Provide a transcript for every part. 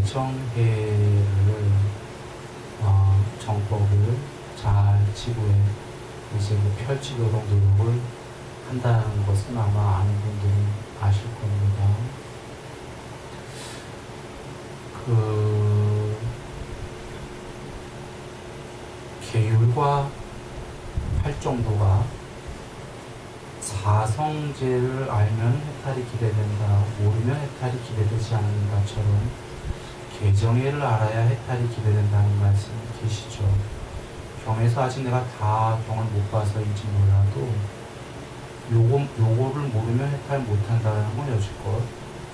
개정회를 정법을 잘 지구에 이제 펼치도록 노력을 한다는 것은 아마 아는 분들은 아실 겁니다. 계율과 활정도가 사성제를 알면 해탈이 기대된다, 모르면 해탈이 기대되지 않는다처럼 개정회를 알아야 해탈이 기대된다는 말씀이 계시죠. 경에서 아직 내가 다 경을 못 봐서인지 몰라도 요거를 모르면 해탈 못한다는 건 여지껏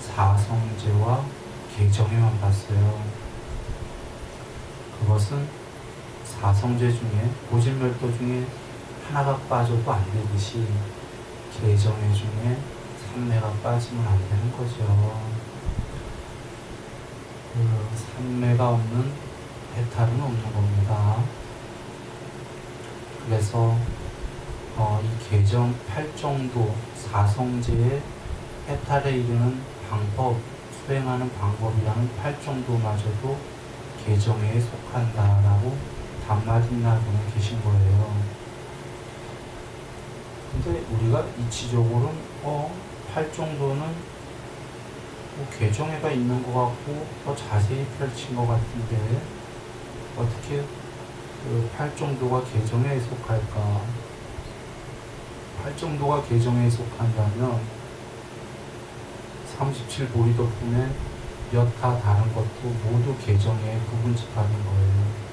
사성제와 개정회만 봤어요. 그것은 사성제 중에 고질멸도 중에 하나가 빠져도 안 되듯이 개정회 중에 삼매가 빠지면 안 되는 거죠. 삼매가 없는 해탈은 없는 겁니다. 그래서 이 개정 8정도 사성제의 해탈에 이르는 방법, 수행하는 방법이라는 8정도마저도 개정회에 속한다라고 담마딘나 분이 계신 거예요. 근데 우리가 이치적으로는 8정도는 개정회가 있는 것 같고 더 자세히 펼친 것 같은데 어떻게 8정도가 개정회에 속할까? 8정도가 개정회에 속한다면 37보리도품의 여타 다른 것도 모두 개정회에 부분집하는 거예요.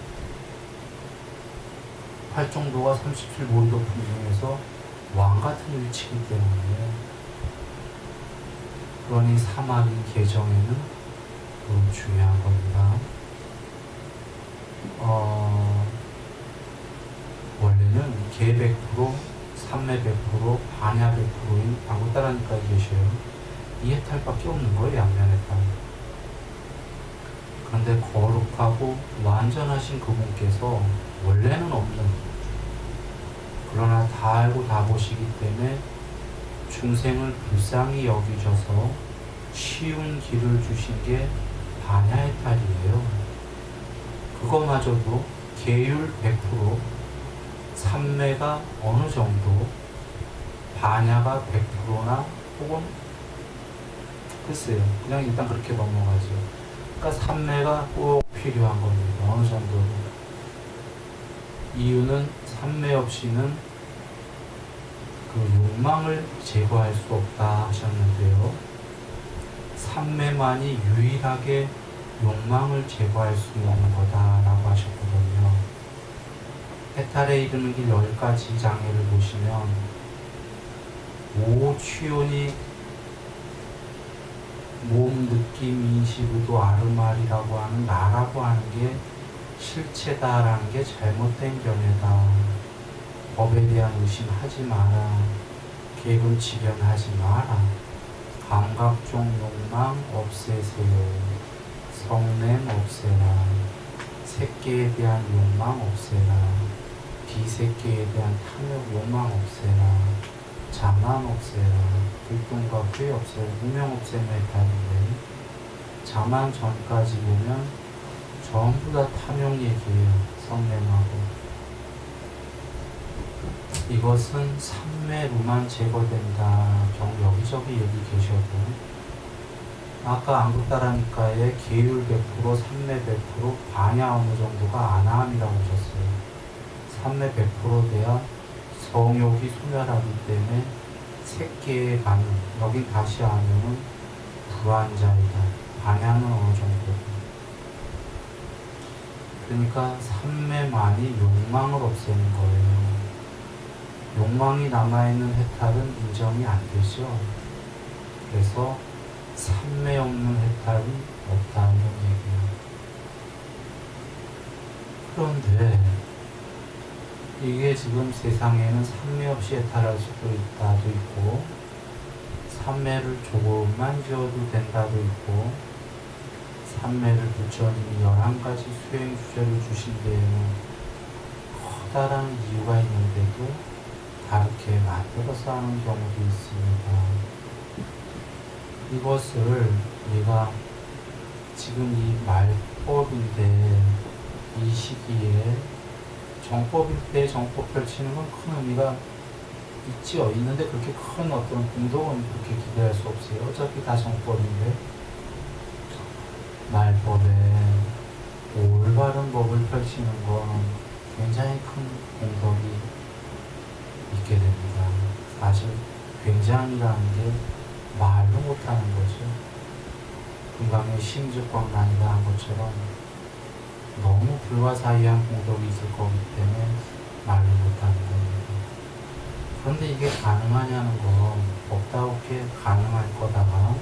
8정도가 37보리도품 중에서 왕같은 위치이기 때문에, 그러니 사막인 개정회는 더 중요한 겁니다. 원래는 개 100%, 삼매 100%, 반야 100%인 방구따라니까 계셔요. 이 해탈밖에 없는 거예요, 양면 해탈. 그런데 거룩하고 완전하신 그분께서 원래는 없는, 그러나 다 알고 다 보시기 때문에 중생을 불쌍히 여기셔서 쉬운 길을 주신 게 반야 해탈이에요. 그거마저도 계율 100%, 삼매가 어느 정도, 반야가 100%나 혹은 글쎄요, 그냥 일단 그렇게 넘어가죠. 그러니까 삼매가 꼭 필요한 겁니다. 어느 정도로. 이유는 삼매 없이는 그 욕망을 제거할 수 없다 하셨는데요. 삼매만이 유일하게 욕망을 제거할 수 있는 거다라고 하셨거든요. 해탈에 이르는 길 10가지 장애를 보시면 오취온이 몸, 느낌, 인식, 의도, 아르말이라고 하는 나라고 하는 게 실체다라는 게 잘못된 견해다. 법에 대한 의심하지 마라. 계분 지변하지 마라. 감각종 욕망 없애세요. 성냄 없애라. 새끼에 대한 욕망 없애라. 비새끼에 대한 탐욕 욕망 없애라. 자만 없애라. 불통과 후회 없애라. 무명 없애면 했다는데, 자만 전까지 보면 전부 다 탐욕 얘기예요. 성냄하고. 이것은 삼매로만 제거된다. 여기저기 얘기 계셔도, 아까 안국다라니까의 계율 100%, 삼매 100%, 반야 어느 정도가 아나함이라고 하셨어요. 삼매 100% 돼야 성욕이 소멸하기 때문에 새끼에 가는, 여긴 다시 하면은 불안자이다. 반야는 어느 정도고. 그러니까 삼매만이 욕망을 없애는 거예요. 욕망이 남아있는 해탈은 인정이 안 되죠. 그래서 삼매 없는 해탈이 없다는 얘기예요. 그런데 이게 지금 세상에는 삼매 없이 해탈할 수도 있다도 있고, 삼매를 조금만 지어도 된다도 있고, 삼매를 부처님이 11가지 수행 주제를 주신 데에는 커다란 이유가 있는데도 다르게 만들어서 하는 경우도 있습니다. 이것을 우리가 지금 이 말법인데 이 시기에 정법일 때 정법 펼치는 건 큰 의미가 있지요. 있는데 그렇게 큰 어떤 공덕은 그렇게 기대할 수 없어요. 어차피 다 정법인데 말법에 올바른 법을 펼치는 건 굉장히 큰 공덕이 있게 됩니다. 사실 굉장이라는 게 말로 못하는 거죠. 금강의 심즉광란이라 한 것처럼 너무 불가사의한 공덕이 있을 거기 때문에 말로 못하는 겁니다. 그런데 이게 가능하냐는 건 없다없게 가능할 거다가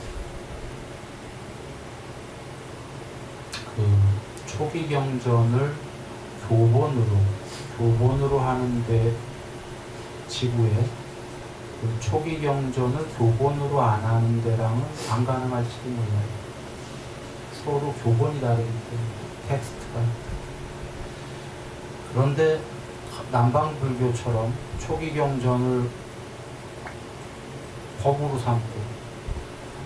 그 초기 경전을 교본으로 하는데 지구에 그 초기 경전을 교본으로 안 하는 데랑은 안 가능할지도 몰라요. 서로 교본이 다르기 때문에 텍스트가. 그런데 남방불교처럼 초기 경전을 법으로 삼고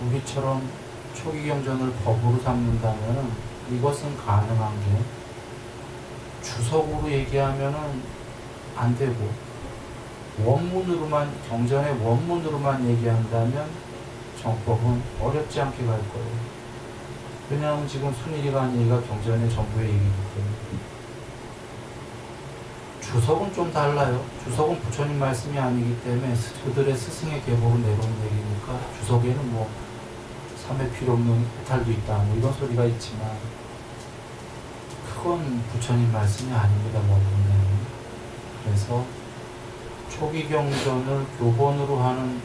우리처럼 초기 경전을 법으로 삼는다면 이것은 가능한 게 주석으로 얘기하면은 안 되고 원문으로만 경전의 원문으로만 얘기한다면 정법은 어렵지 않게 갈 거예요. 왜냐하면 지금 순일이가 한 얘기가 경전의 전부의 얘기이기 때문에. 주석은 좀 달라요. 주석은 부처님 말씀이 아니기 때문에 그들의 스승의 계보로 내려온 얘기니까 주석에는 뭐 삼회 필요 없는 해탈도 있다 뭐 이런 소리가 있지만 그건 부처님 말씀이 아닙니다. 원문에는. 그래서 초기 경전을 교본으로 하는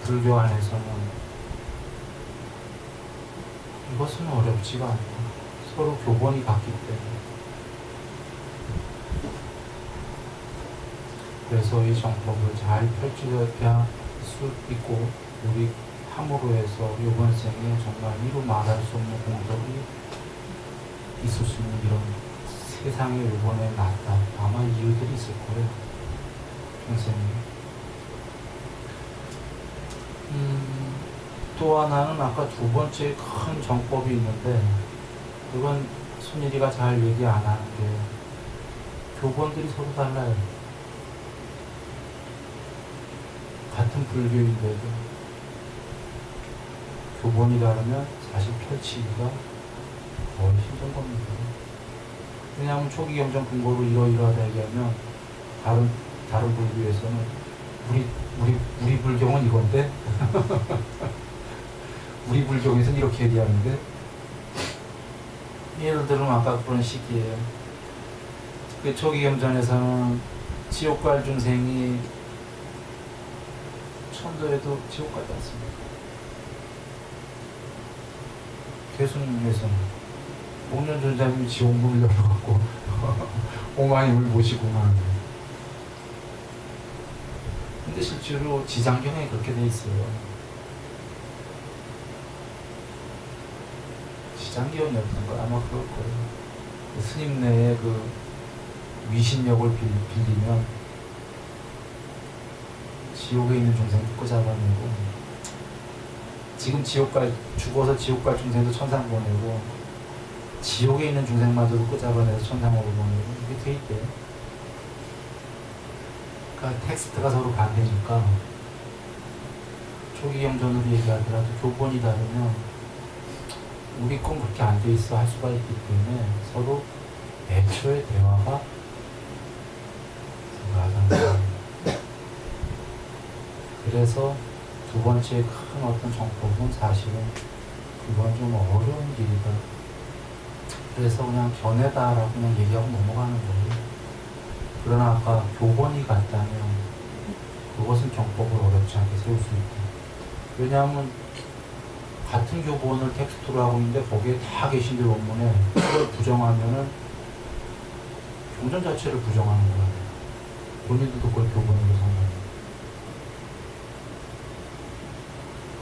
불교 안에서는 이것은 어렵지가 않다. 서로 교본이 같기 때문에. 그래서 이 정법을 잘 펼쳐야 수 있고 우리 함으로 해서 이번 생에 정말 이루 말할 수 없는 공덕이 있을 수 있는 이런 세상에 이번에 났다. 아마 이유들이 있을 거예요. 선생님. 또 하나는 아까 두 번째 큰 정법이 있는데 그건 순일이가 잘 얘기 안 하는 게 교본들이 서로 달라요. 같은 불교인데도 교본이 다르면 사실 펼치기가 거의 힘든 겁니다. 왜냐하면 초기 경전 근거로 이러이러하다 얘기하면 다른 불교에서는 우리 불경은 이건데 우리 불경에서는 이렇게 얘기하는데 예를 들면 아까 그런 식이에요. 그 초기 경전에서는 지옥 갈 중생이 천도에도 지옥 가지 않습니까? 개순에서는 목련존자님이 지옥문을 열어갖고 오마님을 모시고만. 근데 실제로 지장경에 그렇게 돼 있어요. 지장경이었던 거 아마 그럴 거예요. 그 스님 내에 그 위신력을 빌리면 지옥에 있는 종생도 끄잡아내고 지금 죽어서 지옥 갈 중생도 천상 보내고 지옥에 있는 중생마저도 끄잡아내서 천상으로 보내고 이렇게 돼 있대요. 그러니까 텍스트가 서로 반대니까 초기 경전으로 얘기하더라도 교본이 다르면 우리 건 그렇게 안 돼 있어 할 수가 있기 때문에 서로 애초에 대화가 불가능합니다. 그래서 두 번째 큰 어떤 정법은 사실은 그건 좀 어려운 길이다. 그래서 그냥 견해다라고 그냥 얘기하고 넘어가는 거예요. 그러나 아까 교본이 같다면 그것은 정법을 어렵지 않게 세울 수 있다. 왜냐하면 같은 교본을 텍스트로 하고 있는데 거기에 다 계신들 원문에 그걸 부정하면은 경전 자체를 부정하는 거예요. 본인들도 그걸 교본으로 삼는.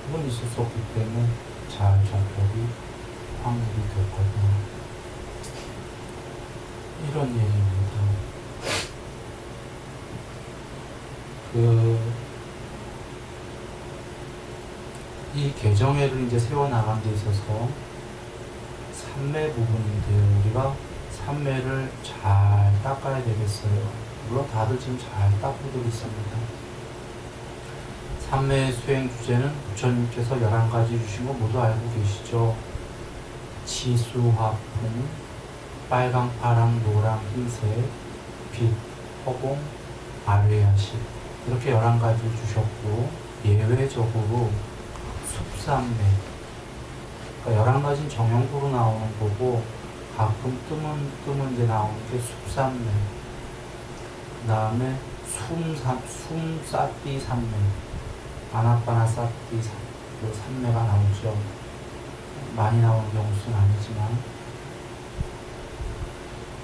그건 있을 수 없기 때문에 잘 정법이 확립이 될 거다. 이런 얘기입니다. 이 개정회를 이제 세워나간 데 있어서 삼매 부분인데요. 우리가 삼매를 잘 닦아야 되겠어요. 물론 다들 지금 잘 닦고들 있습니다. 삼매의 수행 주제는 부처님께서 11가지 주신 거 모두 알고 계시죠? 지수화풍, 빨강, 파랑, 노랑, 흰색, 빛, 허공, 아뢰야식 이렇게 11가지 주셨고 예외적으로 숲삼매 그러니까 11가지는 정형구로 나오는 거고 가끔 뜨문 데 나오는 게 숲삼매 그 다음에 숨사띠 삼매 아나빠나사띠 그 삼매가 나오죠. 많이 나오는 경우는 아니지만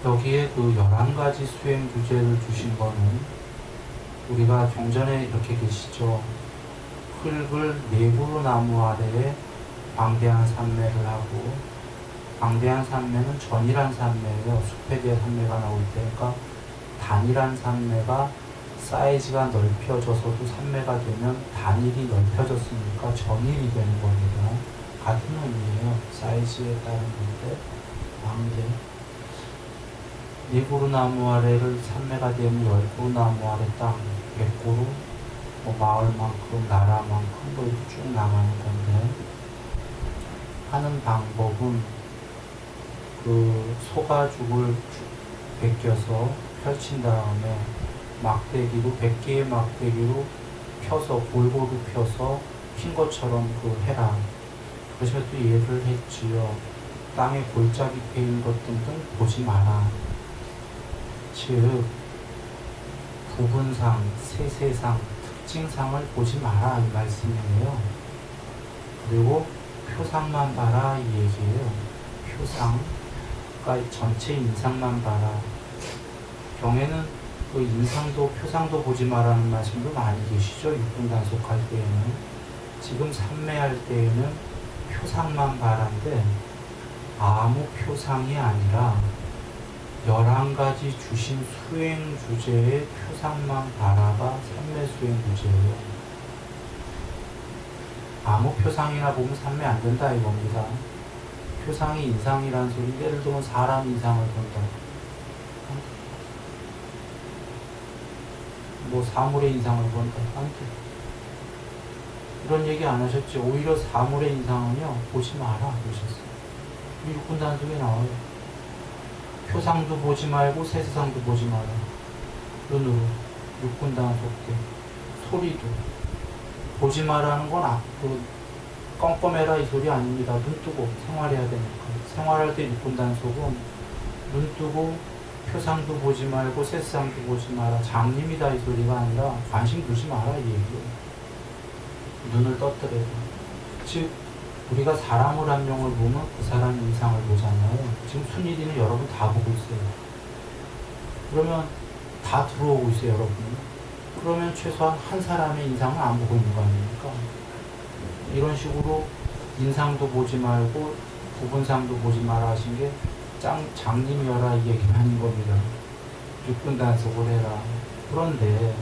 여기에 그 11가지 수행 주제를 주신 거는 우리가 경전에 이렇게 계시죠. 흙을 내부로 나무 아래에 방대한 삼매를 하고 방대한 삼매는 전이란 삼매예요. 숲에 대한 삼매가 나올 때 그러니까 단이란 삼매가 사이즈가 넓혀져서도 삼매가 되면 단일이 넓혀졌으니까 전일이 되는 겁니다. 같은 의미예요. 사이즈에 따른 건데 방대 네구루 나무 아래를 삼매가 되면 10구루 나무 아래 땅 100구루 뭐 마을만큼 나라만큼 뭐 이렇게 쭉 나가는 건데 하는 방법은 그 소가죽을 벗겨서 펼친 다음에 막대기로 100개의 막대기로 펴서 골고루 펴서 핀 것처럼 그 해라. 그래서 또 예를 했지요. 땅에 골짜기 패인 것 등등 보지 마라. 즉 부분상, 세세상, 특징상을 보지 마라 이 말씀이에요. 그리고 표상만 봐라 이 얘기예요. 표상, 그러니까 전체 인상만 봐라. 경에는 그 인상도 표상도 보지 마라는 말씀도 많이 계시죠. 육분단속할 때에는. 지금 삼매할 때에는 표상만 봐라인데 아무 표상이 아니라 11가지 주신 수행 주제의 표상만 바라가 삼매 수행 주제예요. 아무 표상이나 보면 삼매 안 된다 이겁니다. 표상이 인상이라는 소리, 예를 들면 사람 인상을 본다. 뭐 사물의 인상을 본다. 안 돼. 이런 얘기 안 하셨지. 오히려 사물의 인상은요, 보지 마라 그러셨어요. 육군단속에 나와요. 표상도 보지 말고 세세상도 보지 마라. 눈으로 육군단속 때 소리도 보지 마라는 건 그 껌껌해라 이 소리 아닙니다. 눈 뜨고 생활해야 되니까. 생활할 때 육군단속은 눈 뜨고 표상도 보지 말고 세상도 보지 마라. 장님이다 이 소리가 아니라 관심 두지 마라 이 얘기예요. 눈을 떴더라도. 즉 우리가 사람을 한 명을 보면 그 사람 인상을 보잖아요. 지금 순일이는 여러분 다 보고 있어요. 그러면 다 들어오고 있어요 여러분. 그러면 최소한 한 사람의 인상은 안 보고 있는 거 아닙니까? 이런 식으로 인상도 보지 말고 부분상도 보지 마라 하신 게 장님이여라 이 얘기는 아닌 겁니다. 육군단속을 해라. 그런데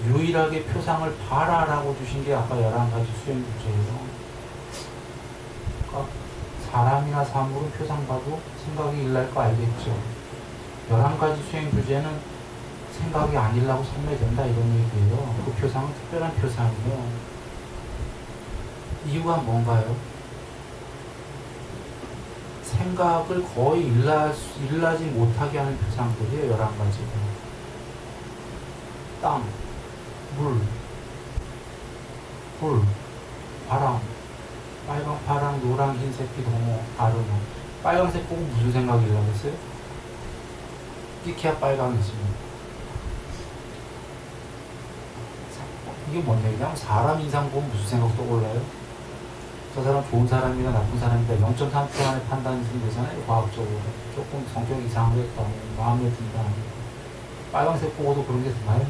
유일하게 표상을 봐라라고 주신 게 아까 11가지 수행 주제예요. 그러니까 사람이나 사물은 표상 봐도 생각이 일날 거 알겠죠. 11가지 수행 주제는 생각이 안 일나고 삼매된다 이런 얘기예요. 그 표상은 특별한 표상이에요. 이유가 뭔가요? 생각을 거의 일나지 못하게 하는 표상들이에요. 11가지가. 땅, 물, 불, 바람, 빨강, 파랑, 노랑, 흰색, 빛, 홍어, 아르몬. 빨강색 보고 무슨 생각이 일나겠어요? 끼케야 빨강이지. 이게 뭔 얘기냐? 사람 인상 보면 무슨 생각 떠올라요? 저 사람 좋은 사람이나 나쁜 사람이다 0.3% 안에 판단이 되잖아요. 과학적으로. 조금 성격 이상하겠다. 마음에 든다. 빨강색 보고도 그런 게 드나요?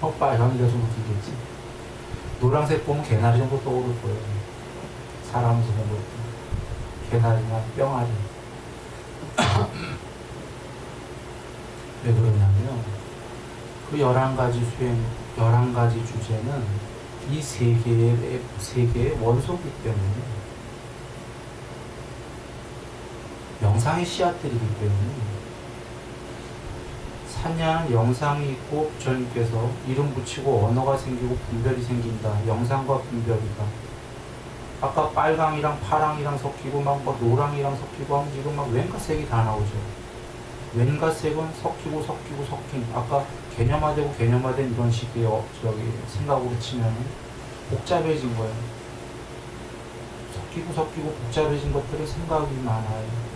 빨강이라 좀 웃기겠지. 노란색 보면 개나리 정도 떠오를 거예요. 사람에서 본 것도. 개나리나 뿅아리. 왜 그러냐면 그 11가지 수행, 11가지 주제는 이 세 개의 원소이기 때문에 영상의 씨앗들이기 때문에 산야는 영상이 있고 부처님께서 이름 붙이고 언어가 생기고 분별이 생긴다. 영상과 분별이다. 아까 빨강이랑 파랑이랑 섞이고 막 노랑이랑 섞이고 하면 지금 막 왠가 색이 다 나오죠. 왠가 색은 섞이고 섞인. 아까 개념화되고 개념화된 이런 식의 생각으로 치면 복잡해진 거예요. 섞이고 복잡해진 것들은 생각이 많아요.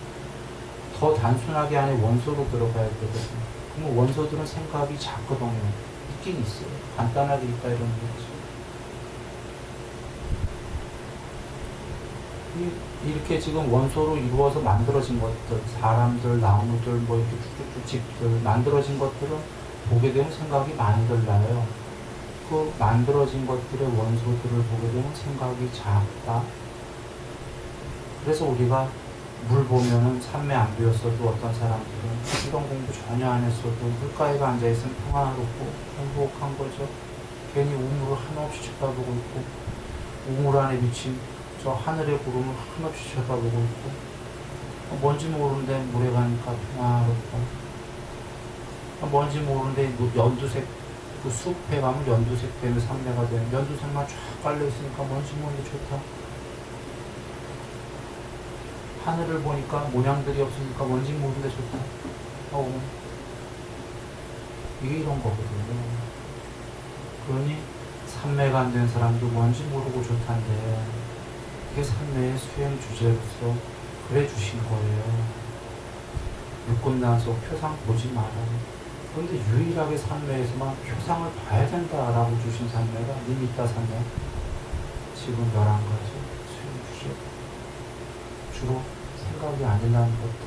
더 단순하게 안에 원소로 들어가야 되거든요. 그럼 원소들은 생각이 작거든요. 있긴 있어요. 간단하게 있다 이런 거지. 이렇게 지금 원소로 이루어서 만들어진 것들, 사람들, 나무들, 뭐 이렇게 쭉쭉쭉 집들 만들어진 것들은 보게 되면 생각이 많이들 나요. 그 만들어진 것들의 원소들을 보게 되면 생각이 작다. 그래서 우리가 물 보면은 산매 안 배웠어도 어떤 사람들은 이런 공부 전혀 안 했어도 물가에 앉아있으면 평화롭고 행복한 거죠. 괜히 우물을 한없이 쳐다보고 있고 우물 안에 비친 저 하늘의 구름을 한없이 쳐다보고 있고 뭔지 모르는데 물에 가니까 평화롭고 뭔지 모르는데 연두색 그 숲에 가면 연두색 때문에 산매가 되는 연두색만 쫙 깔려있으니까 뭔지 모르는데 좋다. 하늘을 보니까 모양들이 없으니까 뭔지 모르는데 좋다. 이게 이런 거거든요. 그러니 산매가 안 된 사람도 뭔지 모르고 좋다는데 그게 산매의 수행 주제로서 그래 주신 거예요. 육군단속 표상 보지 마라. 그런데 유일하게 산매에서만 표상을 봐야 된다라고 주신 산매가 니미타 산매. 지금 11가지 수행 주제. 주로 생각이 아니라는 것들.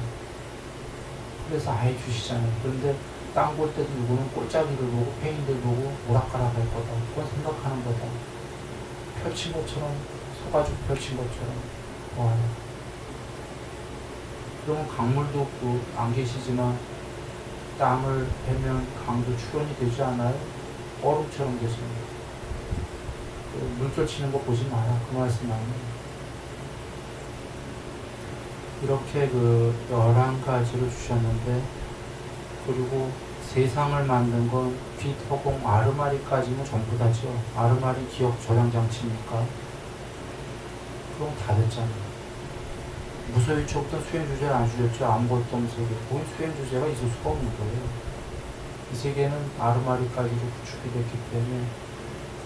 그래서 아예 주시잖아요. 그런데 땅 볼 때도 누구는 꼴짜기를 보고 페인들 보고 오락가락 할 거다. 그건 생각하는 거다. 펼친 것처럼 소가죽 펼친 것처럼 와요. 그러면 강물도 안 계시지만 땅을 베면 강도 출현이 되지 않아요? 얼음처럼 되죠. 물결 치는 거 보지 마라. 그 말씀 아니에요. 이렇게 11가지를 주셨는데, 그리고 세상을 만든 건 빛, 허공, 아르마리까지는 전부 다죠. 아르마리 기억 저장 장치니까. 그럼 다 됐잖아요. 무소유초부터 수행 주제를 안 주셨죠. 아무것도 없는 세계. 거기 수행 주제가 있을 수가 없는 거예요. 이 세계는 아르마리까지로 구축이 됐기 때문에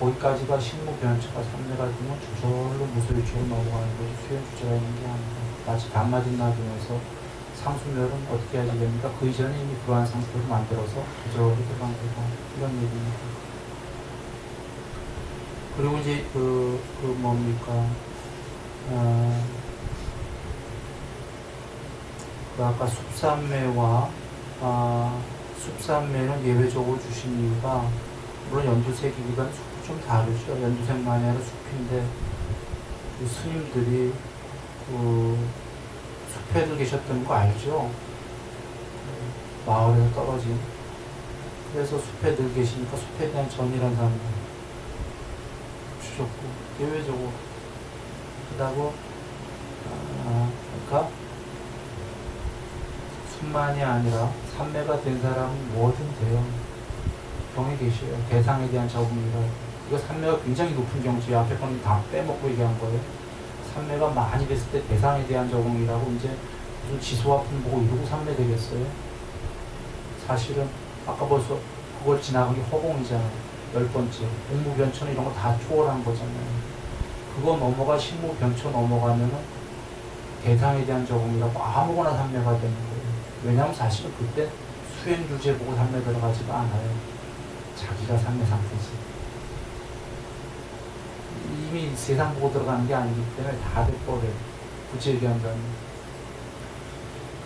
거기까지가 식무변처가 산매가 되면 저절로 무소유초로 넘어가는 거지 수행 주제가 있는 게 아니라 마치 단마진나중에서 상수멸은 어떻게 하지 됩니까? 그 이전에 이미 그러한 상태로 만들어서 저절로 들어간 거고 이런 얘기입니다. 그리고 이제 뭡니까? 아까 숲산매와 숲산매는 예외적으로 주신 이유가 물론 연두색이기보다는 숲이 좀 다르죠. 연두색만이 아니라 숲인데 그 스님들이 숲에도 계셨던 거 알죠? 마을에서 떨어진. 그래서 숲에 늘 계시니까 숲에 대한 전이라는 사람을 주셨고 예외적으로 그러고 그러니까 숲만이 아니라 산매가 된 사람은 뭐든 돼요. 경에 계셔요. 대상에 대한 적응이라고. 이거 산매가 굉장히 높은 경지에 앞에 거는 다 빼먹고 얘기한 거예요. 산매가 많이 됐을 때 대상에 대한 적응이라고 이제 무슨 지수와 품 보고 이러고 산매 되겠어요? 사실은 아까 벌써 그걸 지나간 게 허공이잖아요. 10번째. 공무변천 이런 거 다 초월한 거잖아요. 그거 넘어가 식무변천 넘어가면은 대상에 대한 적응이라고 아무거나 산매가 되는 거예요. 왜냐하면 사실은 그때 수행 주제 보고 산매 들어가지가 않아요. 자기가 산매 상태지. 이미 세상 보고 들어가는 게 아니기 때문에 다 돼버려요. 굳이 얘기한다면.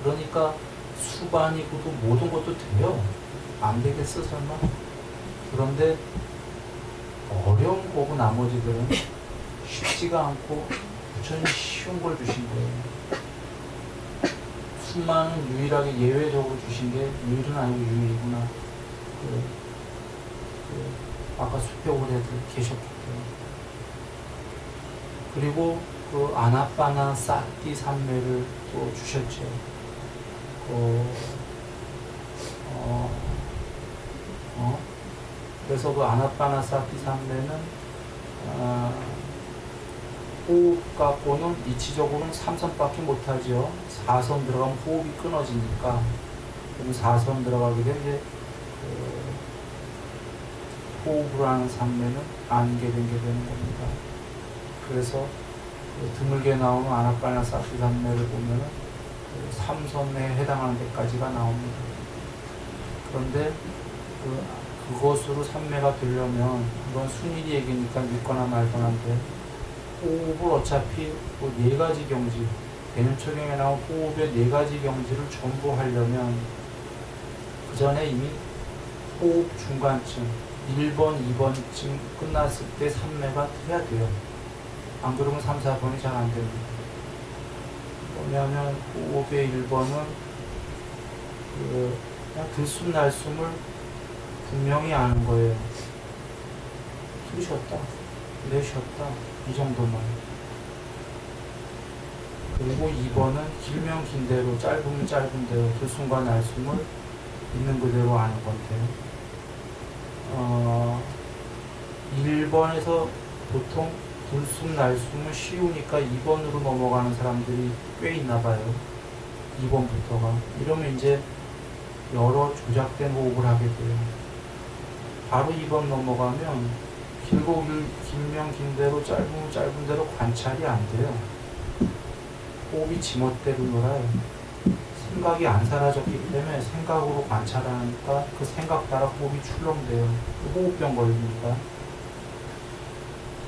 그러니까 수반이고도 모든 것도 돼요. 안 되겠어 설마? 그런데 어려운 거고 나머지들은 쉽지가 않고 부처님이 쉬운 걸 주신 거예요. 수만은 유일하게 예외적으로 주신 게 유일은 아니고 유일이구나. 아까 숲에 오래들 계셨기 때문에. 그리고 아나빠나 사티 산매를 또 주셨죠. 그래서 그 아나파나사티 삼매는 호흡 갖고는 이치적으로는 3선밖에 못하죠. 4선 들어가면 호흡이 끊어지니까. 그럼 4선 들어가게 되면 이제 호흡을 하는 삼매는 안 게된 게 되는 겁니다. 그래서 드물게 나오는 아나파나사티 삼매를 보면은 3선에 해당하는 데까지가 나옵니다. 그런데 그것으로 삼매가 되려면, 이건 순일이 얘기니까 믿거나 말거나인데, 호흡을 어차피 뭐 4가지 경지, 대념초경에 나온 호흡의 4가지 경지를 전부 하려면 그 전에 이미 호흡 중간쯤 1번, 2번쯤 끝났을 때 삼매가 해야 돼요. 안 그러면 3, 4번이 잘 안 됩니다. 뭐냐면 호흡의 1번은 그냥 들숨 날숨을 분명히 아는 거예요. 들으셨다, 내쉬었다, 이 정도만. 그리고 2번은 길면 긴 대로, 짧으면 짧은 대로 들숨과 날숨을 있는 그대로 아는 건데, 1번에서 보통 들숨 날숨은 쉬우니까 2번으로 넘어가는 사람들이 꽤 있나 봐요. 2번부터가. 이러면 이제 여러 조작된 호흡을 하게 돼요. 바로 2번 넘어가면 길면 긴 대로, 짧으면 짧은 대로 관찰이 안 돼요. 호흡이 지멋대로 놀아요. 생각이 안 사라졌기 때문에 생각으로 관찰하니까 그 생각 따라 호흡이 출렁대요. 그 호흡병 걸립니다.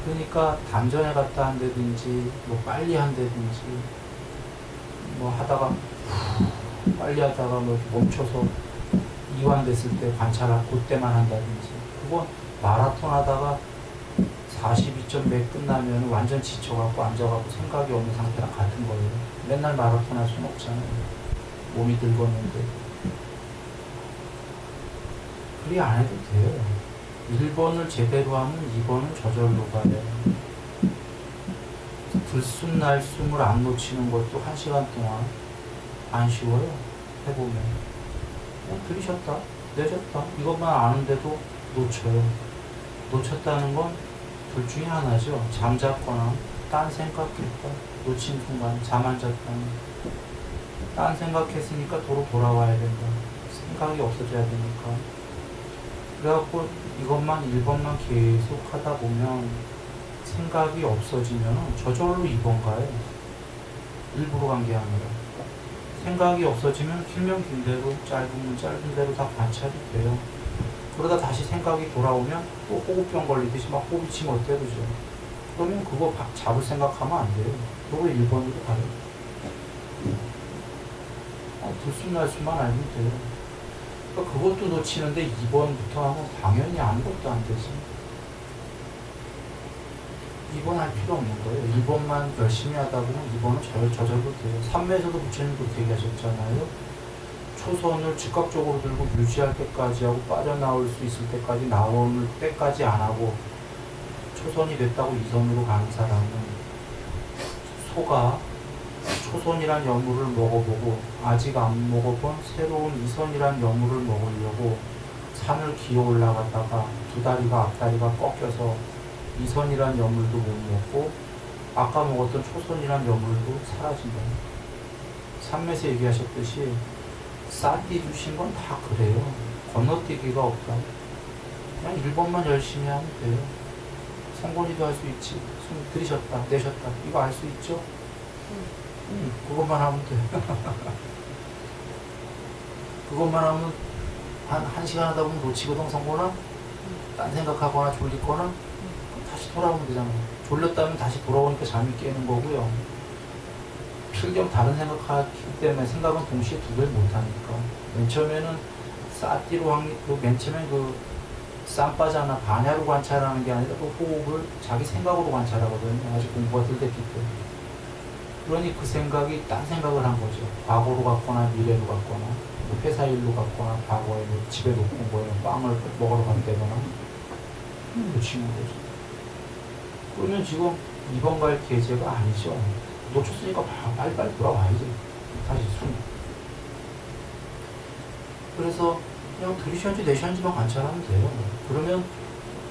그러니까 단전에 갔다 한다든지, 뭐 빨리 한다든지, 뭐 하다가 빨리 하다가 뭐 멈춰서 이완됐을 때 관찰하고 그때만 한다든지, 그건 마라톤 하다가 42점 몇 끝나면 완전 지쳐갖고 앉아갖고 생각이 없는 상태랑 같은 거예요. 맨날 마라톤 할 수는 없잖아요. 몸이 늙었는데. 그리 안 해도 돼요. 1번을 제대로 하면 2번은 저절로 가요. 들숨 날숨을 안 놓치는 것도 1시간 동안 안 쉬워요. 해보면. 들이셨다, 내셨다, 이것만 아는데도 놓쳐요. 놓쳤다는 건 둘 중에 하나죠. 잠잤거나 딴 생각했다, 놓친 순간 잠 안 잤다는. 딴 생각했으니까 도로 돌아와야 된다. 생각이 없어져야 되니까. 그래갖고 이것만 1번만 계속 하다 보면 생각이 없어지면 저절로 2번 가요. 일부러 간 게 아니라. 생각이 없어지면 길면 긴 대로, 짧으면 짧은 대로 다 관찰이 돼요. 그러다 다시 생각이 돌아오면 또 호흡병 걸리듯이 막 호흡이 지멋대로죠. 그러면 그거 잡을 생각하면 안 돼요. 그거 1번으로 가요. 들숨 날숨만 알면 돼요. 그러니까 그것도 놓치는데 2번부터 하면 당연히 아무것도 안 되지. 2번 할 필요 없는 거예요. 2번만 열심히 하다 보면 2번은 저절로 돼요. 3매에서도 부처님 그렇게 얘기하셨잖아요. 초선을 즉각적으로 들고 유지할 때까지 하고 빠져나올 수 있을 때까지, 나올 때까지 안 하고 초선이 됐다고 2선으로 가는 사람은 소가 초선이란 여물을 먹어보고 아직 안 먹어본 새로운 2선이란 여물을 먹으려고 산을 기어 올라가다가 두 다리가 앞다리가 꺾여서 2선이란 여물도 못 먹고 아까 먹었던 초선이란 여물도 사라진다. 삼매에서 얘기하셨듯이 싼띠 주신 건 다 그래요. 건너뛰기가 없다. 그냥 1번만 열심히 하면 돼요. 성곤이도 할 수 있지. 숨 들이셨다, 내셨다, 이거 알 수 있죠? 그것만 하면 돼. 그것만 하면 한 시간 하다 보면 놓치거든, 성곤아? 딴 생각하거나 졸리거나? 다시 돌아오면 되잖아. 졸렸다면 다시 돌아오니까 잠이 깨는 거고요. 필경 다른 생각하기 때문에 생각은 동시에 두 개를 못하니까. 맨 처음에는 싸띠로 맨 처음에 쌈바자나 반야로 관찰하는 게 아니라 또 호흡을 자기 생각으로 관찰하거든요. 아직 공부가 덜 됐기 때문에. 그러니 그 생각이 딴 생각을 한 거죠. 과거로 갔거나 미래로 갔거나 뭐 회사 일로 갔거나 과거에 뭐 집에 놓고 뭐예요. 빵을 먹으러 갔다거나 놓치는 거죠. 그러면 지금 2번 갈 계제가 아니죠. 놓쳤으니까 빨리빨리 돌아와야지. 다시 숨. 그래서 그냥 3시간째 4시간째만 관찰하면 돼요. 그러면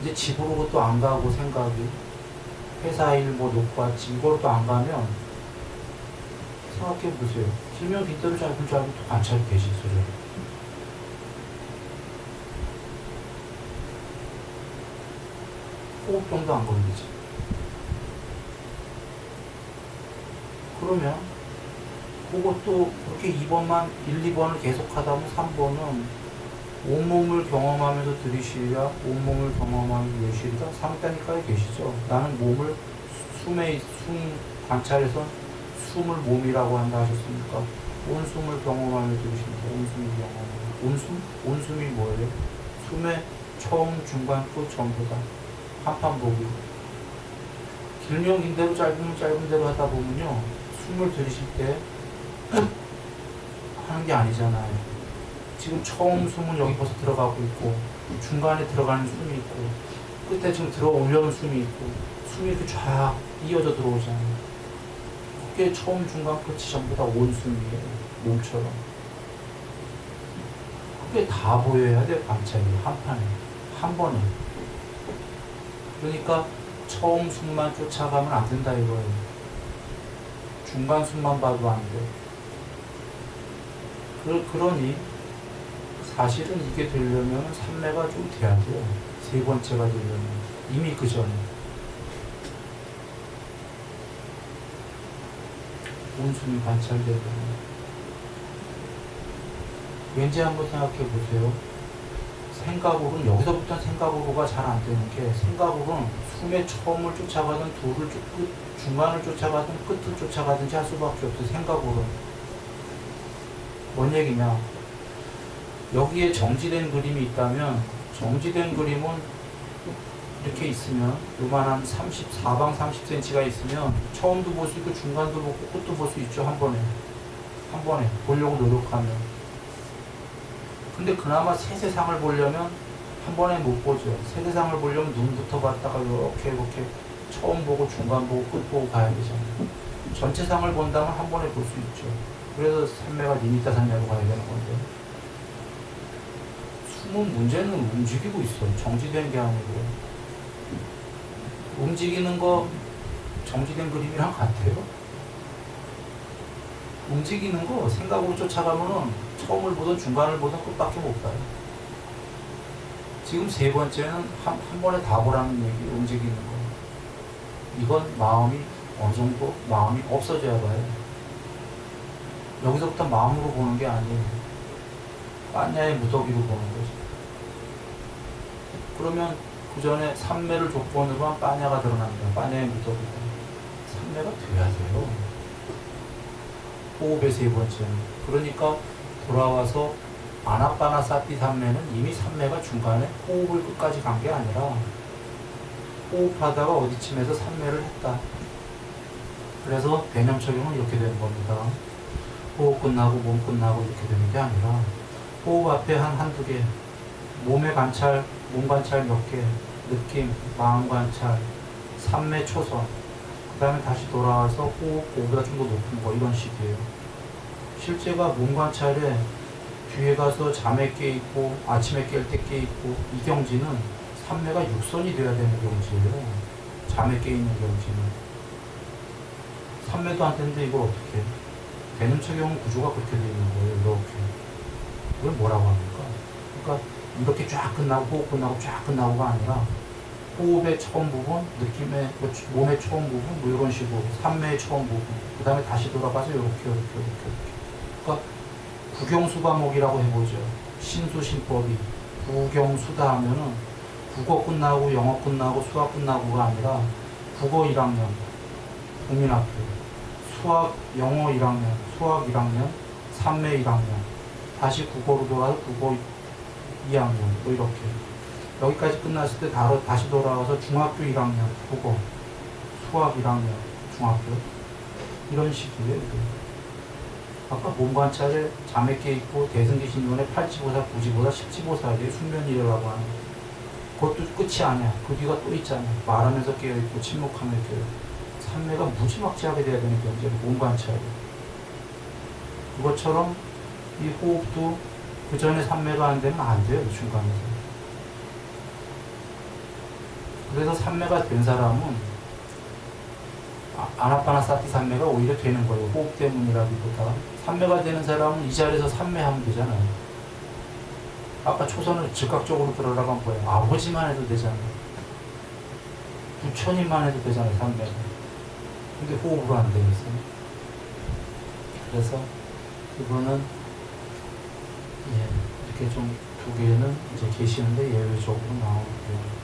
이제 집으로 또 안 가고 생각이 회사 일 뭐 놓고 왔지 이걸 또 안 가면 생각해 보세요. 길면 빈대로 짧은 줄 알고 또 관찰이 되실 소리예요. 호흡병도 안 걸리지. 그러면 그것도 그렇게 2번만 1, 2번을 계속 하다 보면 3번은 온몸을 경험하면서 들이쉬라 온몸을 경험하면서 내쉬라 3단위까지 계시죠. 나는 몸을 숨 관찰해서 숨을 몸이라고 한다 하셨습니까? 온숨을 경험하면서 들이쉰다. 온숨을 경험하면서 온숨이 뭐예요? 숨의 처음, 중간, 끝 전부 다 한판 보기. 길면 긴 대로 짧으면 짧은 대로 하다 보면요 숨을 들이쉴 때 하는 게 아니잖아요. 지금 처음 숨은 여기 벌써 들어가고 있고 중간에 들어가는 숨이 있고 끝에 지금 들어 올려놓은 숨이 있고 숨이 이렇게 쫙 이어져 들어오잖아요. 그게 처음 중간 끝이 전부 다 온숨이에요. 몸처럼. 그게 다 보여야 돼요. 관찰이 한 판에 한 번에. 그러니까 처음 숨만 쫓아가면 안 된다 이거예요. 중간 숨만 봐도 안 돼. 그러니 사실은 이게 되려면 3매가 좀 돼야 돼요. 세 번째가 되려면 이미 그 전에 온숨이 관찰되고 왠지 한번 생각해 보세요. 생각으로는 여기서부터 생각으로가 잘 안 되는 게 생각으로는 숨의 처음을 쫓아가든 중간을 쫓아가든 끝을 쫓아가든지 할 수밖에 없어요. 생각으로는 뭔 얘기냐? 여기에 정지된 그림이 있다면 정지된 그림은 이렇게 있으면 요만한 34방 30cm가 있으면 처음도 볼 수 있고 중간도 보고 끝도 볼 수 있죠. 한 번에 보려고 노력하면. 근데 그나마 세세상을 보려면 한 번에 못 보죠. 세세상을 보려면 눈부터 봤다가 이렇게 처음 보고 중간 보고 끝 보고 가야 되잖아요. 전체상을 본다면 한 번에 볼 수 있죠. 그래서 산매가 리미타 산매로 가야 되는 건데 숨은 문제는 움직이고 있어요. 정지된 게 아니고 움직이는 거 정지된 그림이랑 같아요. 움직이는 거 생각으로 쫓아가면은 처음을 보든 중간을 보든 끝밖에 못 봐요. 지금 세 번째는 한 번에 다 보라는 얘기, 움직이는 거. 이건 마음이 어느 정도 마음이 없어져야 봐요. 여기서부터 마음으로 보는 게 아니에요. 빠냐의 무더기로 보는 거죠. 그러면 그 전에 삼매를 조건으로 한 빠냐가 드러납니다. 빠냐의 무더기가. 삼매가 돼야 돼요. 호흡의 세 번째는. 그러니까 돌아와서 아나빠나사티 삼매는 이미 삼매가 중간에 호흡을 끝까지 간 게 아니라 호흡하다가 어디쯤에서 삼매를 했다. 그래서 개념 적용은 이렇게 되는 겁니다. 호흡 끝나고 몸 끝나고 이렇게 되는 게 아니라 호흡 앞에 한두 개, 몸의 관찰, 몸 관찰 몇 개, 느낌, 마음 관찰, 삼매 초선, 그 다음에 다시 돌아와서 호흡, 그거보다 좀 더 높은 거 이런 식이에요. 실제가 몸 관찰에 뒤에 가서 잠에 깨있고 아침에 깰 때 깨있고 이 경지는 삼매가 육선이 돼야 되는 경지예요. 잠에 깨있는 경지는. 삼매도 안 되는데 이걸 어떻게 해? 개념적용 구조가 그렇게 되어 있는 거예요. 이렇게. 이걸 뭐라고 합니까? 그러니까 이렇게 쫙 끝나고 호흡 끝나고 쫙 끝나고가 아니라 호흡의 처음 부분, 느낌의 몸의 처음 부분, 뭐 이런 식으로 삼매의 처음 부분, 그 다음에 다시 돌아가서 이렇게. 그러니까 국영수과목이라고 해보죠. 신수신법이 국영수다 하면은 국어 끝나고 영어 끝나고 수학 끝나고가 아니라 국어 1학년, 국민학교, 수학 영어 1학년, 수학 1학년, 삼매 1학년, 다시 국어로 돌아서 국어 2학년, 뭐 이렇게. 여기까지 끝났을 때 다시 돌아와서 중학교 1학년, 국어, 수학 1학년, 중학교. 이런 식이에요. 아까 몸 관찰에 잠에 깨있고 대승기신론에 팔지보사, 구지보사, 십지보사에 숙면이라고 하는 그것도 끝이 아니야. 그 뒤가 또 있잖아. 말하면서 깨어있고 침묵하면서 깨어있고. 삼매가 무지막지하게 돼야 되는 경제로 몸 관찰이. 그것처럼 이 호흡도 그 전에 삼매가 안 되면 안 돼요, 중간에서. 그래서 삼매가 된 사람은 아나파나사티 삼매가 오히려 되는 거예요. 호흡 때문이라기보다. 삼매가 되는 사람은 이 자리에서 삼매하면 되잖아요. 아까 초선을 즉각적으로 들어가간 거예요. 아버지만 해도 되잖아요. 부처님만 해도 되잖아요, 삼매가. 근데 호흡으로 안 되겠어요. 그래서 이거는 이렇게 좀 두 개는 이제 계시는데 예외적으로 나오고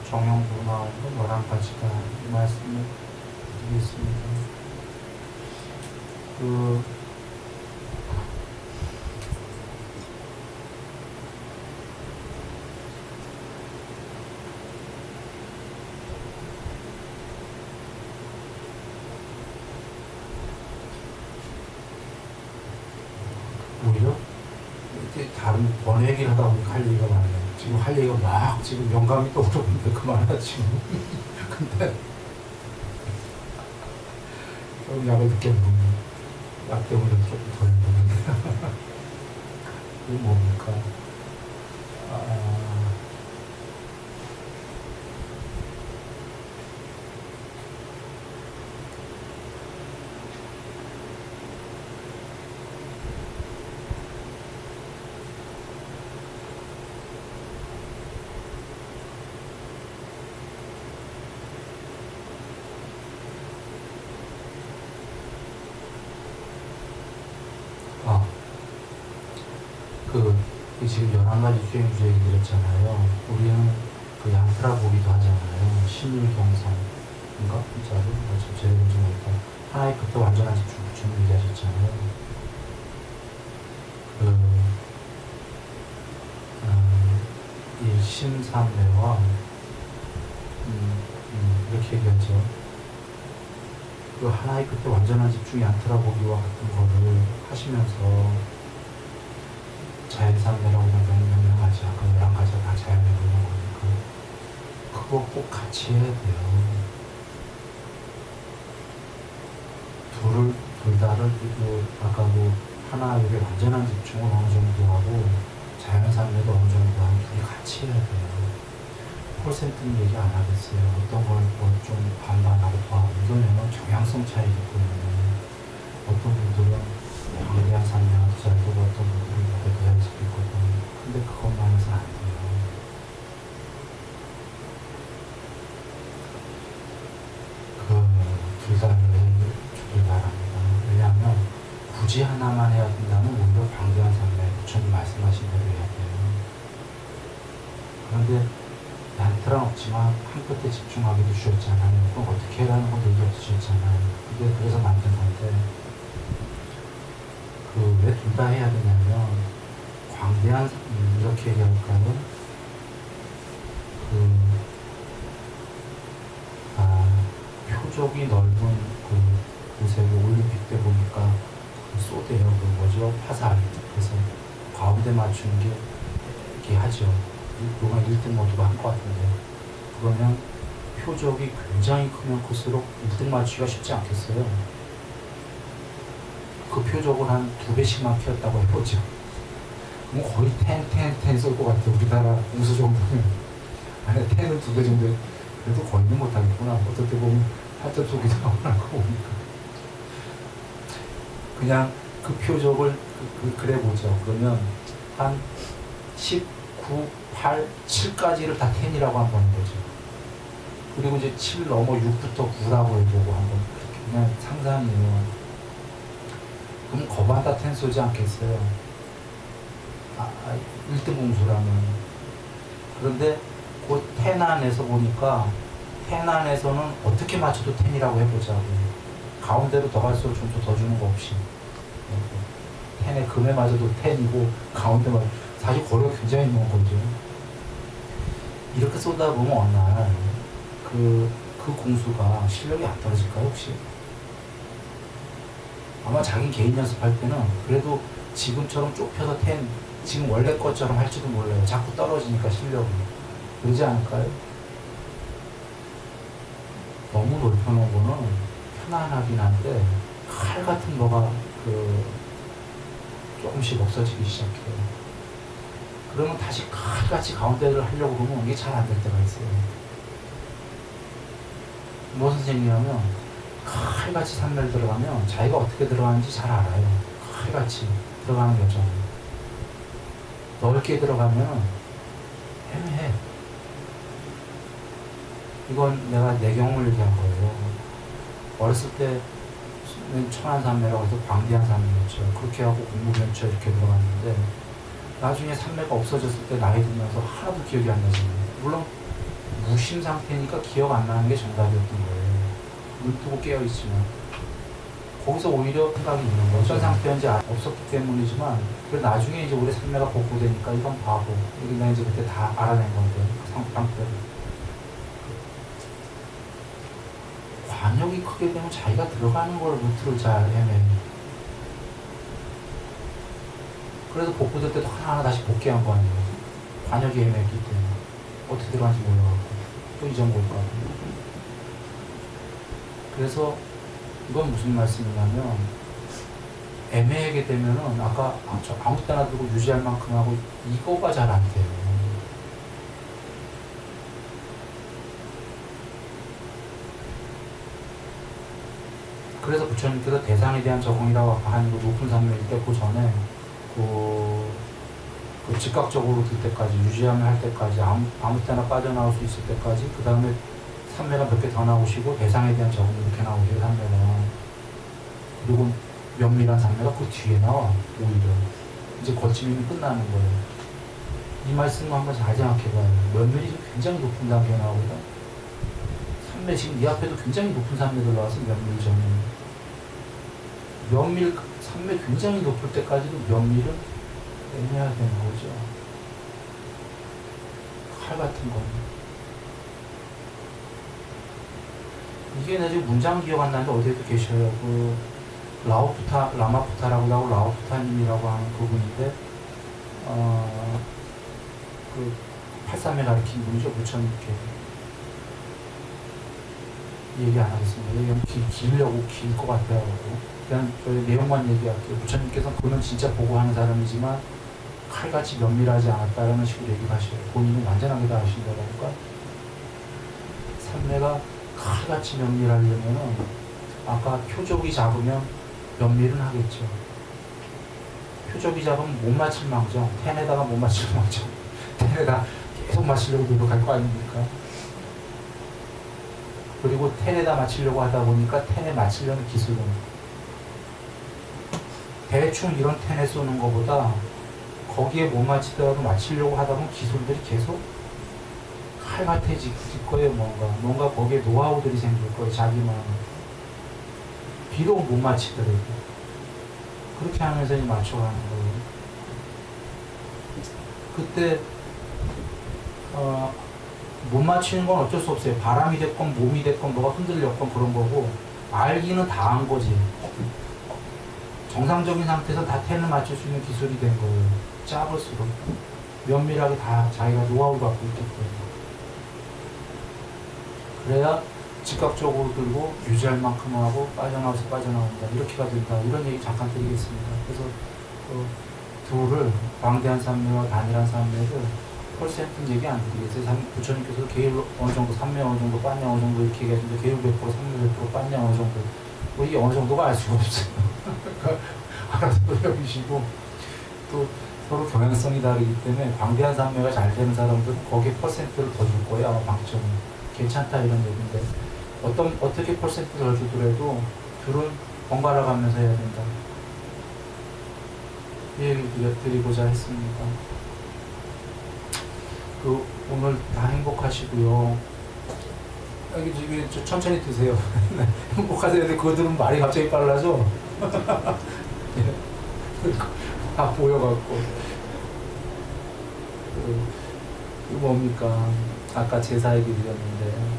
정형으로 나오고 11가지가 이 말씀을 드리겠습니다. 오히려 다른 번외 얘기를 하다 보니까 할 얘기가 많아요. 지금 할 얘기가 막 지금 영감이 떠오르는데 그만하자 지금. 근데 조금 약을 늦게 먹는 약 때문에 조금 더 힘드는데 이게 뭡니까? 지금 11가지 주행주제 얘기 드렸잖아요. 우리는 그 양트라 보기도 하잖아요. 신율경성인가? 진짜로? 지금 제대로 좀 모르겠다. 하나의 그때 완전한 집중 부처님 얘기하셨잖아요. 일심삼매와 이렇게 얘기하죠. 그 하나의 그때 완전한 집중 양트라 보기와 같은 거를 하시면서 자연삼매라고 명명하지 아까 11가지가 다 자연에 보는 거니까 그거 꼭 같이 해야 돼요. 둘 다를 아까 하나 여기 완전한 집중을 어느 정도 하고 자연삼매도 어느 정도 하고 둘이 같이 해야 돼요. 콜센트는 얘기 안 하겠어요. 어떤 걸 좀 반반하고 봐. 이거는 경향성 차이기 때문에 어떤 분들은 방대한 삼매가 더 잘 되고 어떤 분들은 더 잘 수도 있거든. 근데 그것만 해서는 안 돼요. 둘 다를 주길 바랍니다. 왜냐하면 굳이 하나만 해야 된다면 오히려 방대한 삼매 부처님 말씀하신 대로 해야 돼요. 그런데 양트란 없지만 한 끝에 집중하기도 주셨잖아요. 그럼 어떻게 해라는 것도 얘기 없으셨잖아요. 그게 그래서 만든 건데 왜 둘 다 해야 되냐면 광대한 이렇게 얘기할까요? 표적이 넓은 곳에 올림픽 때 보니까 쏘대요. 뭐죠? 화살. 그래서 가운데 맞추는 게 이렇게 하죠. 누가 1등 모두가 한 것 같은데 그러면 표적이 굉장히 크면 클수록 1등 맞추기가 쉽지 않겠어요. 그 표적을 한 2배씩만 피웠다고 해보죠. 그럼 거의 10 쏠 것 같아요. 우리나라 우수 정도면. 아니, 10은 2배 정도, 그래도 거의는 못하겠구나. 어떨 때 보면 살짝 속이 나오는 거 보니까. 그냥 그 표적을 그래 보죠. 그러면 한 10, 9, 8, 7까지를 다 10이라고 한번 보죠. 그리고 이제 7 넘어 6부터 9라고 해보고 한번 그냥 상상이에요. 그럼 거반다 10 쏘지 않겠어요? 1등 공수라면. 그런데 그 10 안에서 보니까 10 안에서는 어떻게 맞춰도 10이라고 해보자고. 가운데로 더 갈수록 좀 더 주는 거 없이. 10에 금에 맞아도 10이고 가운데 맞아도 사실 거리가 굉장히 먼 거죠. 이렇게 쏘다 보면 어느 날 그 공수가 실력이 안 떨어질까요 혹시? 아마 자기 개인 연습할 때는 그래도 지금처럼 좁혀서 10, 지금 원래 것처럼 할지도 몰라요. 자꾸 떨어지니까 실력이. 그러지 않을까요? 너무 넓혀놓은 거는 편안하긴 한데 칼 같은 거가 조금씩 없어지기 시작해요. 그러면 다시 칼같이 가운데를 하려고 그러면 이게 잘 안 될 때가 있어요. 무슨 생각이냐면 칼같이 산매를 들어가면 자기가 어떻게 들어가는지 잘 알아요. 칼같이 들어가는 거죠. 넓게 들어가면 애매해. 이건 내가 내 경험을 얘기한 거예요. 어렸을 때 천안산매라고 해서 광대한 산매였죠. 그렇게 하고 공무변처 이렇게 들어갔는데 나중에 산매가 없어졌을 때 나이 들면서 하나도 기억이 안 나잖아요. 물론 무심 상태니까 기억 안 나는 게 정답이었던 거예요. 눈 뜨고 깨어있지만 거기서 오히려 생각이 있는 거죠. 어떤 상태인지 없었기 때문이지만 나중에 이제 우리 산매가 복구되니까 이건 바보. 이게 내가 이제 그때 다 알아낸 건데 그 상태를. 관역이 크게 되면 자기가 들어가는 걸 루트를 잘 헤매요. 그래서 복구될 때도 하나하나 다시 복귀한 거 아니에요. 관역이 애매했기 때문에 어떻게 들어가는지 몰라가지고 또 잊어먹을까. 그래서 이건 무슨 말씀이냐면 애매하게 되면은 아까 아무 때나 들고 유지할 만큼 하고 이거가 잘 안 돼요. 그래서 부처님께서 대상에 대한 적응이라고 하는 그 높은 산매일 때 그 전에 그 즉각적으로 들 때까지 유지하면 할 때까지 아무 때나 빠져나올 수 있을 때까지 그 다음에 산매가 몇 개 더 나오시고 대상에 대한 적응이 이렇게 나오세요. 산매가. 그리고 면밀한 산매가 그 뒤에 나와. 오히려 이제 거침이 끝나는 거예요. 이 말씀을 한번 잘 생각해봐요. 면밀이 굉장히 높은 단계에 나오거든. 산매 지금 네 앞에도 굉장히 높은 산매들 나와서 면밀 전에 면밀 산매 굉장히 높을 때까지도 면밀은 애매해야 되는 거죠. 칼 같은 거. 이게 나 지금 문장 기억 안 나는데 어디에도 계셔요. 그 라마푸타라고 하고 라오푸타님이라고 하는 그분인데 그 83에 가르친 분이죠. 부처님께. 얘기 안 하겠습니다. 얘기하면 길려고 길 것 같아요. 그냥 내용만 얘기할게요. 부처님께서는 그는 진짜 보고 하는 사람이지만 칼같이 면밀하지 않았다라는 식으로 얘기하셔요. 본인은 완전하게 다 하신다니까. 산매가 칼같이 면밀하려면은 아까 표적이 작으면 면밀은 하겠죠. 표적이 작으면 못 맞힐 망정, 텐에다가 못 맞힐 망정, 텐에다 계속 맞추려고 노력할 거 아닙니까? 그리고 텐에다 맞추려고 하다 보니까 텐에 맞추려는 기술은 대충 이런 텐에 쏘는 것보다 거기에 못 맞히더라도 맞추려고 하다 보면 기술들이 계속 칼같아질 거예요. 뭔가 거기에 노하우들이 생길 거예요. 자기만 비록 못 맞히더라도 그렇게 하면서 맞춰가는 거예요. 그때 못 맞추는 건 어쩔 수 없어요. 바람이 됐건 몸이 됐건 뭐가 흔들렸건 그런 거고 알기는 다 한 거지. 정상적인 상태에서 다 텐을 맞출 수 있는 기술이 된 거예요. 작을수록 면밀하게 다 자기가 노하우를 갖고 있기 때문에. 그래야 즉각적으로 들고 유지할 만큼 하고 빠져나와서 빠져나온다. 이렇게가 된다. 이런 얘기 잠깐 드리겠습니다. 그래서 그 둘을 광대한 산매와 단일한 산매를 퍼센트는 얘기 안 드리겠어요. 부처님께서 계율 어느 정도, 산매 어느 정도, 빠냐 어느 정도 이렇게 얘기하시는데 계율 100%, 산매 100%, 빠냐 어느 정도. 뭐 이게 어느 정도가 알 수가 없어요. 그러니까 알아서 배우시고 또 서로 경향성이 다르기 때문에 광대한 산매가 잘 되는 사람들은 거기에 퍼센트를 더 줄 거예요. 아마 방점은. 괜찮다 이런 얘기인데 어떻게 퍼센트를 주더라도 둘은 번갈아 가면서 해야 된다. 이 얘기를 드리고자 했습니다. 오늘 다 행복하시고요. 여기 지금 천천히 드세요. 행복하세요. 그거 들으면 말이 갑자기 빨라져. 다 보여갖고. 이거 뭡니까? 아까 제사 얘기 드렸는데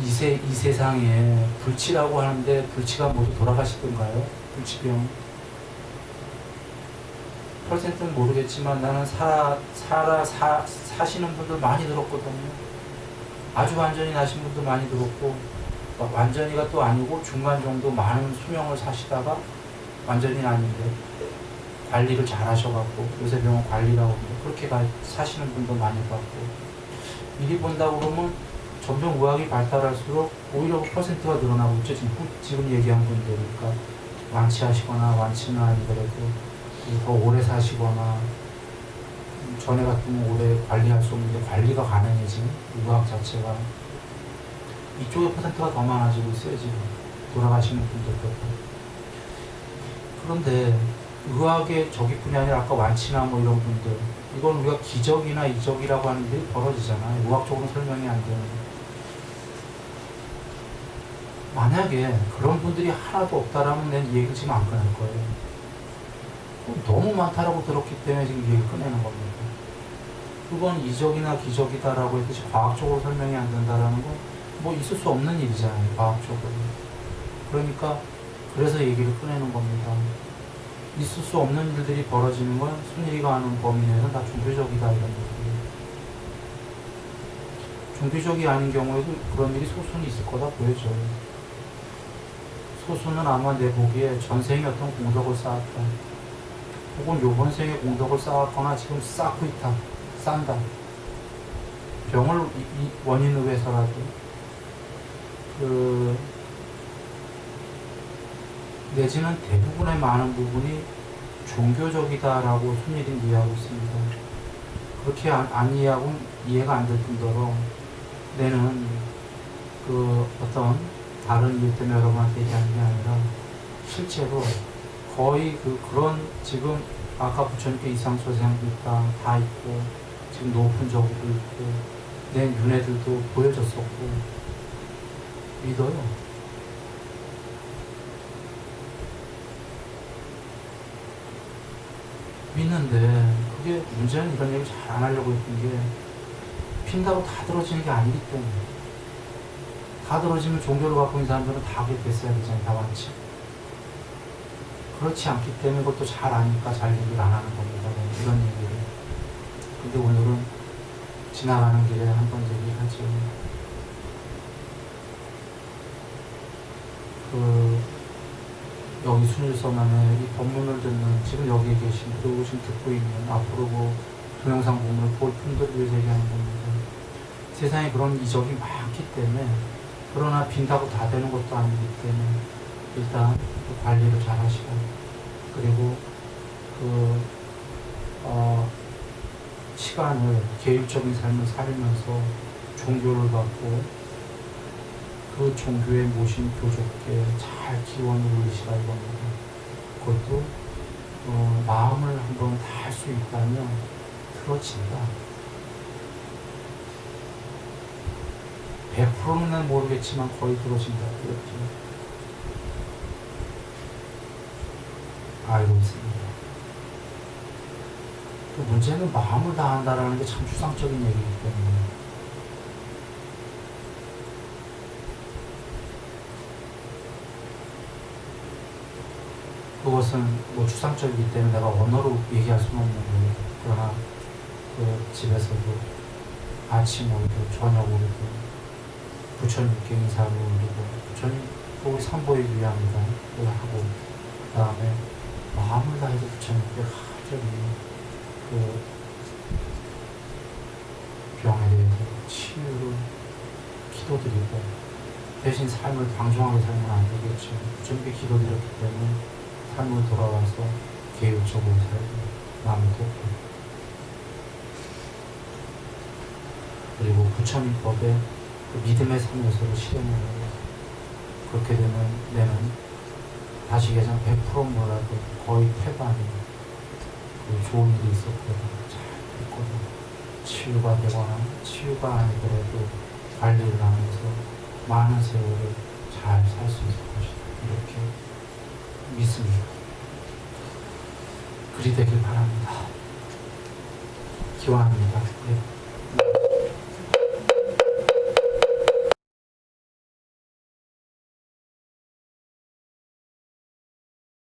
이 세상에 불치라고 하는데 불치가 모두 돌아가시던가요? 불치병. 퍼센트는 모르겠지만 나는 사시는 분들 많이 들었거든요. 아주 완전히 나신 분도 많이 들었고 완전히가 또 아니고 중간 정도 많은 수명을 사시다가 완전히 아닌데 관리를 잘 하셔갖고 요새 병원 관리라고 그렇게 사시는 분도 많이 봤고 미리 본다 그러면 점점 의학이 발달할수록 오히려 퍼센트가 늘어나고 있죠. 지금 얘기한 분들. 그러니까 완치하시거나 완치는 아니더라도 더 오래 사시거나 전에 같으면 오래 관리할 수 없는데 관리가 가능해진 의학 자체가 이쪽에 퍼센트가 더 많아지고 있어요. 지금 돌아가시는 분들보다. 그런데 의학의 저기뿐이 아니라 아까 완치나 뭐 이런 분들 이건 우리가 기적이나 이적이라고 하는 일이 벌어지잖아요. 의학적으로 설명이 안 되는. 만약에 그런 분들이 하나도 없다라면 난 이 얘기를 지금 안 꺼낼 거예요. 너무 많다라고 들었기 때문에 지금 이 얘기를 꺼내는 겁니다. 그건 이적이나 기적이다라고 했듯이 과학적으로 설명이 안 된다라는 건 뭐 있을 수 없는 일이잖아요. 과학적으로. 그러니까 그래서 얘기를 꺼내는 겁니다. 있을 수 없는 일들이 벌어지는 건 순일이가 하는 범위 내에서 다 종교적이다 이런 얘기예요. 종교적이 아닌 경우에도 그런 일이 소수는 있을 거다 보여져요. 소수는 아마 내 보기에 전생에 어떤 공덕을 쌓았다. 혹은 요번 생에 공덕을 쌓았거나 지금 쌓고 있다. 쌓는다. 병을 이 원인을 위해서라도 내지는 대부분의 많은 부분이 종교적이다라고 순일이 이해하고 있습니다. 그렇게 안 이해하고 이해가 안 될 뿐더러 내는 어떤 다른 이유 때문에 여러분한테 얘기하는 게 아니라 실제로 거의 그런 지금 아까 부처님께 이상소생도 있다 다 있고 지금 높은 저구도 있고 내 윤회들도 보여졌었고 믿어요. 믿는데 그게 문제는 이런 얘기 잘 안 하려고 했던 게 핀다고 다 들어지는 게 아니기 때문에 다 들어지면 종교를 갖고 있는 사람들은 다 그렇게 됐어야 되잖아요. 다 많지. 그렇지 않기 때문에 그것도 잘 아니까 잘 얘기를 안 하는 겁니다. 이런 얘기를. 근데 오늘은 지나가는 길에 한번 얘기하죠. 여기 순일선 안에 이 법문을 듣는 지금 여기에 계신 그리고 지금 듣고 있는 앞으로 동영상 보면 볼 분들을 위해서 얘기하는 겁니다. 세상에 그런 이적이 많기 때문에 그러나 빈다고 다 되는 것도 아니기 때문에 일단 관리를 잘 하시고 그리고 시간을 계율적인 삶을 살면서 종교를 갖고 그 종교에 모신 교족께 잘 기원을 올리시라 이겁니다. 그것도 마음을 한번 다 할 수 있다면 들어진다. 100%는 난 모르겠지만 거의 들어진다. 그렇죠. 알고 있습니다. 그 문제는 마음을 다한다라는 게 참 추상적인 얘기이기 때문에 그것은 뭐 추상적이기 때문에 내가 언어로 얘기할 수는 없는 거예요. 그러나 집에서도 아침 오기도 저녁 오기도 부처님께 인사를 올리고 부처님 우리 산보에 위함이다 하고 그 다음에 마음을 다해서 부처님께 하저히 병에 대해서 치유를 기도드리고 대신 삶을 방종하게 살면 안 되겠죠. 부처님께 기도드렸기 때문에 삶을 돌아와서 계율적으로 살고 마음을 돕고 그리고 부처님법에 믿음의 삶에서도 실행을 해요. 그렇게 되면 내는 다시 계산 100% 몰라도 거의 패반이 좋은 일이 있었거든. 잘 됐거든. 치유가 되거나 치유가 아니더라도 관리를 하면서 많은 세월을 잘 살 수 있을 것이다. 이렇게 믿습니다. 그리 되길 바랍니다. 기원합니다. 네.